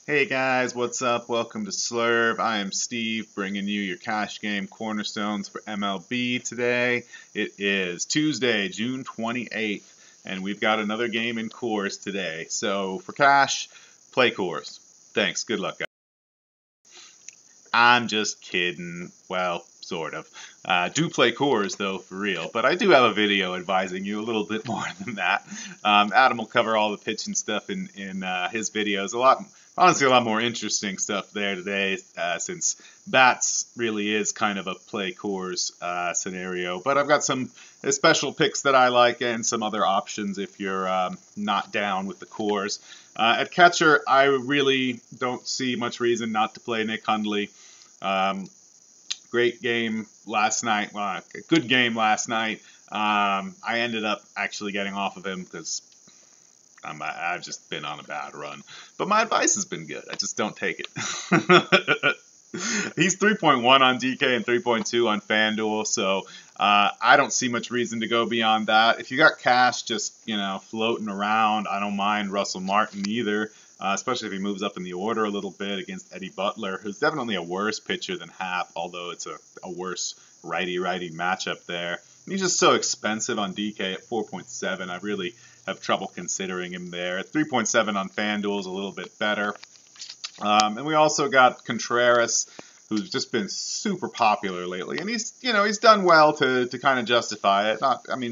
Hey guys, what's up? Welcome to Slurve. I am Steve, bringing you your cash game Cornerstones for MLB today. It is Tuesday, June 28th, and we've got another game in Coors today. So for cash, play Coors. Thanks. Good luck, guys. I'm just kidding. Well, sort of. Do play Coors, though, for real. But I do have a video advising you a little bit more than that. Adam will cover all the pitching stuff in his videos. Honestly, a lot more interesting stuff there today, since bats really is kind of a play Coors scenario. But I've got some special picks that I like and some other options if you're not down with the Coors. At catcher, I really don't see much reason not to play Nick Hundley. Great game last night. Well, a good game last night. I ended up actually getting off of him because I've just been on a bad run. But my advice has been good. I just don't take it. He's 3.1 on DK and 3.2 on FanDuel, so I don't see much reason to go beyond that. If you got cash just, floating around, I don't mind Russell Martin either, especially if he moves up in the order a little bit against Eddie Butler, who's definitely a worse pitcher than Happ, although it's a worse righty-righty matchup there. He's just so expensive on DK at 4.7. I really have trouble considering him there. At 3.7 on FanDuel is a little bit better. And we also got Contreras, who's just been super popular lately, and he's done well to kind of justify it.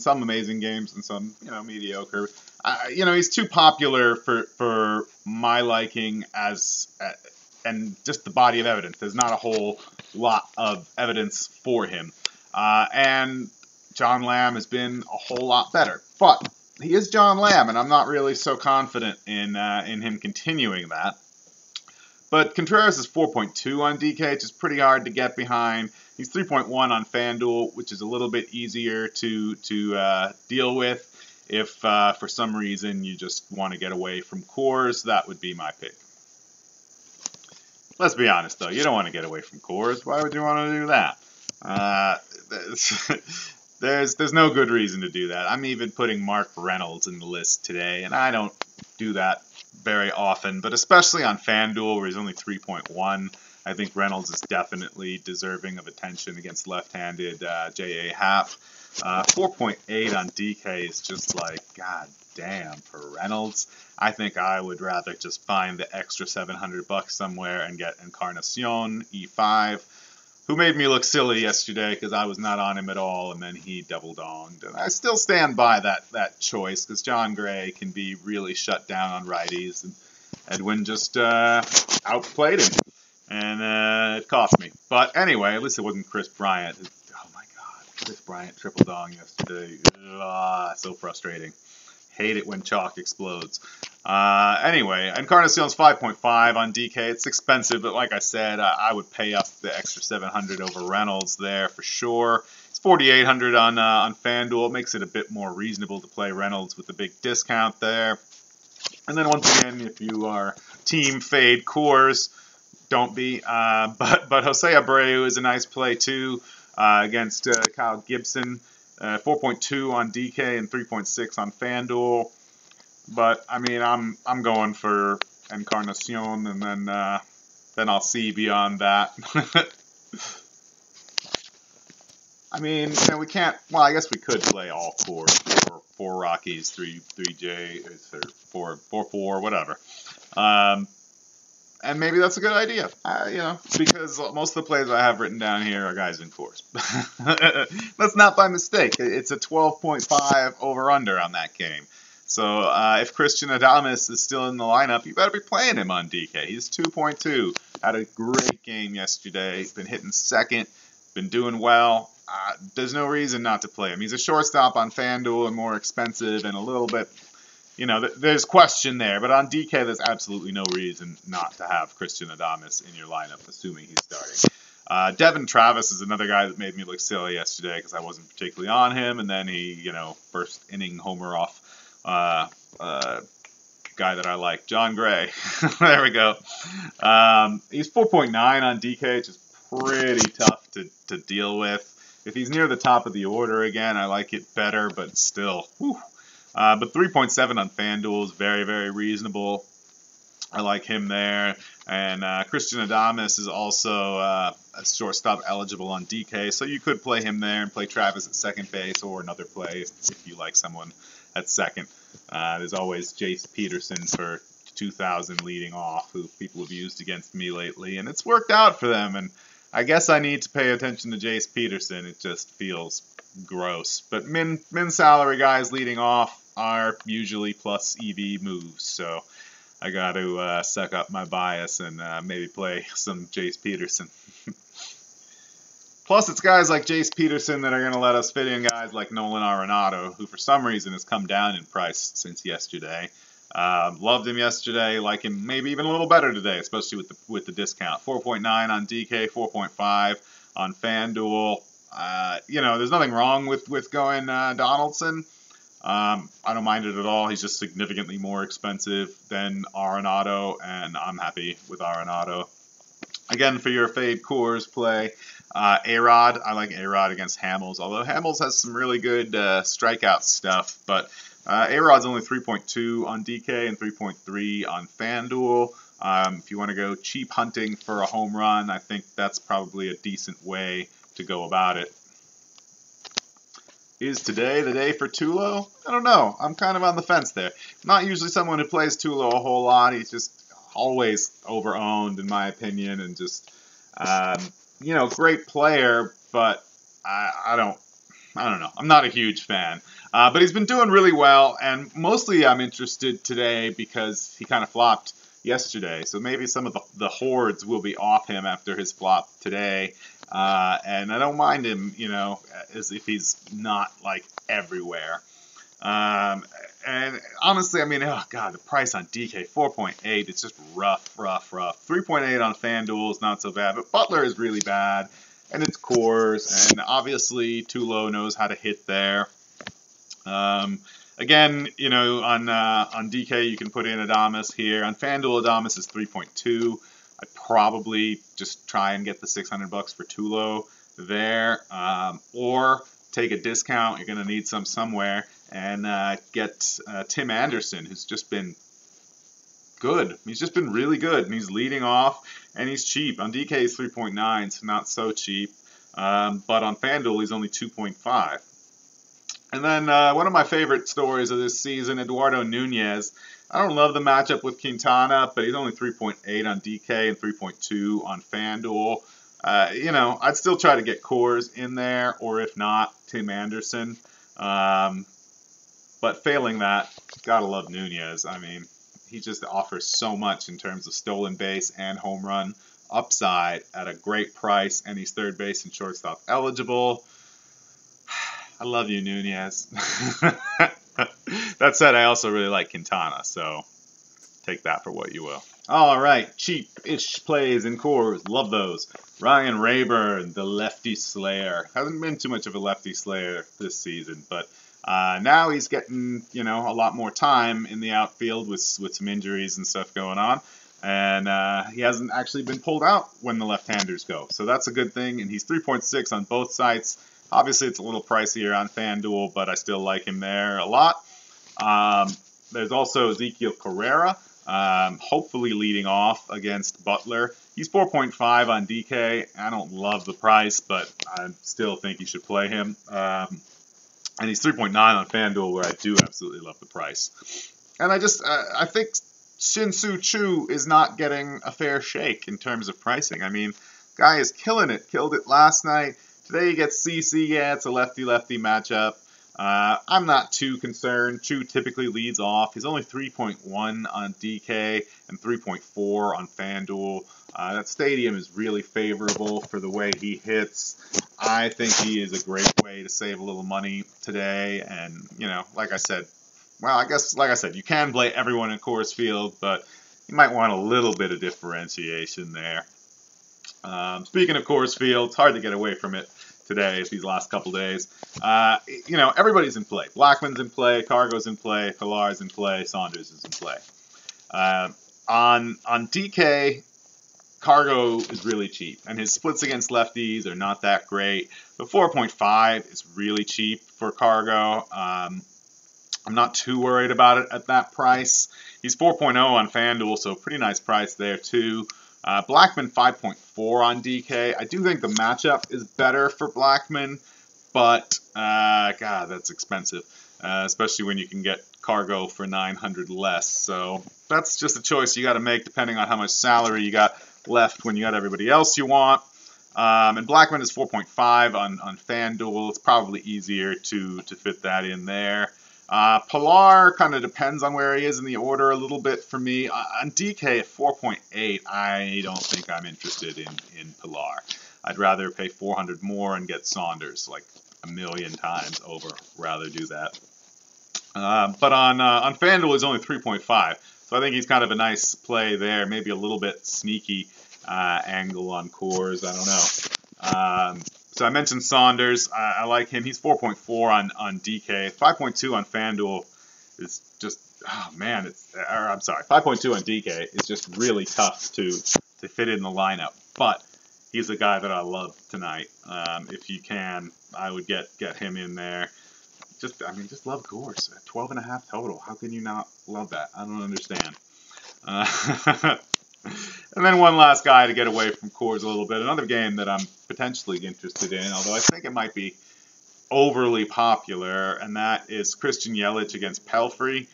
Some amazing games and some mediocre. He's too popular for my liking and just the body of evidence. There's not a whole lot of evidence for him, and John Lamb has been a whole lot better, but he is John Lamb, and I'm not really so confident in him continuing that. But Contreras is 4.2 on DK, which is pretty hard to get behind. He's 3.1 on FanDuel, which is a little bit easier to deal with. If for some reason you just want to get away from Coors, that would be my pick. Let's be honest, though. You don't want to get away from Coors. Why would you want to do that? There's no good reason to do that. I'm even putting Mark Reynolds in the list today, and I don't do that very often, but especially on FanDuel where he's only 3.1, I think Reynolds is definitely deserving of attention against left-handed J.A. Happ. 4.8 on DK is just like, god damn, for Reynolds. I think I would rather just find the extra $700 somewhere and get Encarnacion, E5, who made me look silly yesterday because I was not on him at all, and then he double-donged. And I still stand by that choice because John Gray can be really shut down on righties, and Edwin just outplayed him, and it cost me. But anyway, at least it wasn't Chris Bryant. Oh my god, Chris Bryant triple-dong yesterday. Ugh, so frustrating. Hate it when chalk explodes. Anyway, Encarnacion's 5.5 on DK. It's expensive, but like I said, I would pay up the extra 700 over Reynolds there for sure. It's 4,800 on FanDuel. It makes it a bit more reasonable to play Reynolds with the big discount there. And then once again, if you are team fade Coors, don't be. But Jose Abreu is a nice play too against Kyle Gibson. 4.2 on DK and 3.6 on FanDuel. But I'm going for Encarnacion, and then I'll see beyond that. We can't. Well, I guess we could play all four Rockies, 3J, or 4, whatever. And maybe that's a good idea, because most of the plays I have written down here are guys in Coors. That's not by mistake. It's a 12.5 over-under on that game. So if Christian Adames is still in the lineup, you better be playing him on DK. He's 2.2. Had a great game yesterday. Been hitting second. Been doing well. There's no reason not to play him. He's a shortstop on FanDuel and more expensive and a little bit... there's question there, but on DK, there's absolutely no reason not to have Christian Adames in your lineup, assuming he's starting. Devin Travis is another guy that made me look silly yesterday because I wasn't particularly on him, and then he, first inning homer off guy that I like, John Gray. There we go. He's 4.9 on DK, which is pretty tough to deal with. If he's near the top of the order again, I like it better, but still, whew. But 3.7 on FanDuel is very, very reasonable. I like him there. And Christian Adames is also a shortstop eligible on DK, so you could play him there and play Travis at second base or another play if you like someone at second. There's always Jace Peterson for 2,000 leading off, who people have used against me lately, and it's worked out for them. And I guess I need to pay attention to Jace Peterson. It just feels gross. But min salary guys leading off are usually plus EV moves, so I got to suck up my bias and maybe play some Jace Peterson. Plus, it's guys like Jace Peterson that are going to let us fit in guys like Nolan Arenado, who for some reason has come down in price since yesterday. Loved him yesterday, like him maybe even a little better today, especially with the discount. 4.9 on DK, 4.5 on FanDuel. There's nothing wrong with going Donaldson. I don't mind it at all. He's just significantly more expensive than Arenado, and I'm happy with Arenado. Again, for your fade Coors play, A-Rod. I like A-Rod against Hamels, although Hamels has some really good strikeout stuff. But A-Rod's only 3.2 on DK and 3.3 on FanDuel. If you want to go cheap hunting for a home run, I think that's probably a decent way to go about it. Is today the day for Tulo? I don't know. I'm kind of on the fence there. Not usually someone who plays Tulo a whole lot. He's just always over-owned, in my opinion, and just, great player, but I don't know. I'm not a huge fan. But he's been doing really well, and mostly I'm interested today because he kind of flopped yesterday. So maybe some of the hordes will be off him after his flop today. And I don't mind him, as if he's not like everywhere. And honestly, the price on DK, 4.8, it's just rough. 3.8 on FanDuel is not so bad, but Butler is really bad, and it's Coors, and obviously Tulo knows how to hit there. Again, on DK you can put in Adames here. On FanDuel, Adames is 3.2. I'd probably just try and get the $600 for Tulo there, or take a discount. You're going to need some somewhere, and get Tim Anderson, who's just been good. He's just been really good, and he's leading off, and he's cheap. On DK, he's 3.9, so not so cheap, but on FanDuel, he's only 2.5. And then one of my favorite stories of this season, Eduardo Nunez. I don't love the matchup with Quintana, but he's only 3.8 on DK and 3.2 on FanDuel. I'd still try to get Coors in there, or if not, Tim Anderson. But failing that, gotta love Nunez. He just offers so much in terms of stolen base and home run upside at a great price, and he's third base and shortstop eligible. I love you, Nunez. That said, I also really like Quintana, so take that for what you will. All right, cheap-ish plays in Coors. Love those. Ryan Rayburn, the lefty slayer. Hasn't been too much of a lefty slayer this season, but now he's getting, a lot more time in the outfield with some injuries and stuff going on. And he hasn't actually been pulled out when the left-handers go. So that's a good thing, and he's 3.6 on both sites. Obviously, it's a little pricier on FanDuel, but I still like him there a lot. There's also Ezekiel Carrera, hopefully leading off against Butler. He's 4.5 on DK. I don't love the price, but I still think you should play him. And he's 3.9 on FanDuel, where I do absolutely love the price. And I think Shin-Soo Choo is not getting a fair shake in terms of pricing. Guy is killing it. Killed it last night. Today he gets CC. Yeah, it's a lefty-lefty matchup. I'm not too concerned. Choo typically leads off. He's only 3.1 on DK and 3.4 on FanDuel. That stadium is really favorable for the way he hits. I think he is a great way to save a little money today. And, like I said, you can play everyone in Coors Field, but you might want a little bit of differentiation there. Speaking of Coors Field, it's hard to get away from it today, these last couple days. Everybody's in play. Blackman's in play, Cargo's in play, Pilar's in play, Saunders is in play. On DK, Cargo is really cheap, and his splits against lefties are not that great. But 4.5 is really cheap for Cargo. I'm not too worried about it at that price. He's 4.0 on FanDuel, so pretty nice price there too. Blackman 5.4 on DK. I do think the matchup is better for Blackman, but God, that's expensive, especially when you can get Cargo for 900 less. So that's just a choice you got to make depending on how much salary you got left when you got everybody else you want. And Blackman is 4.5 on FanDuel. It's probably easier to fit that in there. Pilar kind of depends on where he is in the order a little bit for me. On DK at 4.8, I don't think I'm interested in Pilar. I'd rather pay 400 more and get Saunders like a million times over. Rather do that. But on FanDuel, he's only 3.5, so I think he's kind of a nice play there. Maybe a little bit sneaky angle on Coors. I don't know. So I mentioned Saunders. I like him. He's 4.4 on DK. 5.2 on FanDuel is just, oh man, I'm sorry, 5.2 on DK is just really tough to fit in the lineup. But he's a guy that I love tonight. If you can, I would get him in there. Just love Coors. 12.5 total. How can you not love that? I don't understand. And then one last guy to get away from Coors a little bit. Another game that I'm potentially interested in, although I think it might be overly popular, and that is Christian Yelich against Pelfrey.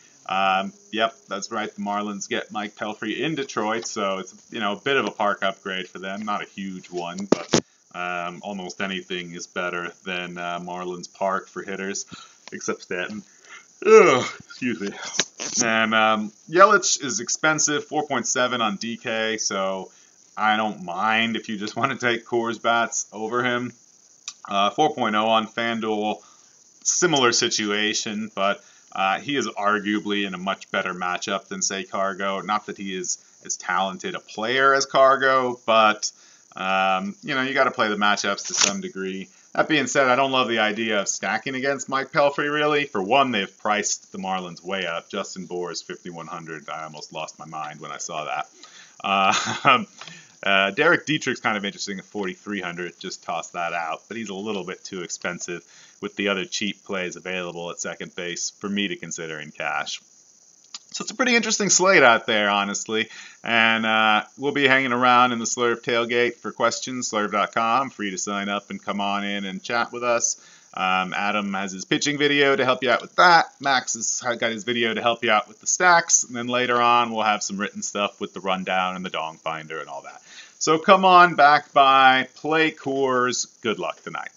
Yep, that's right. The Marlins get Mike Pelfrey in Detroit, so it's a bit of a park upgrade for them. Not a huge one, but almost anything is better than Marlins Park for hitters, except Stanton. Ugh, excuse me. And Yelich is expensive, 4.7 on DK, so I don't mind if you just want to take Coors bats over him. 4.0 on FanDuel, similar situation, but he is arguably in a much better matchup than, say, Cargo. Not that he is as talented a player as Cargo, but, you got to play the matchups to some degree. That being said, I don't love the idea of stacking against Mike Pelfrey, really. For one, they've priced the Marlins way up. Justin Bour's 5,100. I almost lost my mind when I saw that. Derek Dietrich's kind of interesting at 4,300. Just toss that out. But he's a little bit too expensive with the other cheap plays available at second base for me to consider in cash. So it's a pretty interesting slate out there, honestly. And we'll be hanging around in the Slurve tailgate for questions, slurve.com. Free to sign up and come on in and chat with us. Adam has his pitching video to help you out with that. Max has got his video to help you out with the stacks. And then later on, we'll have some written stuff with the rundown and the dong finder and all that. So come on back by, play Coors. Good luck tonight.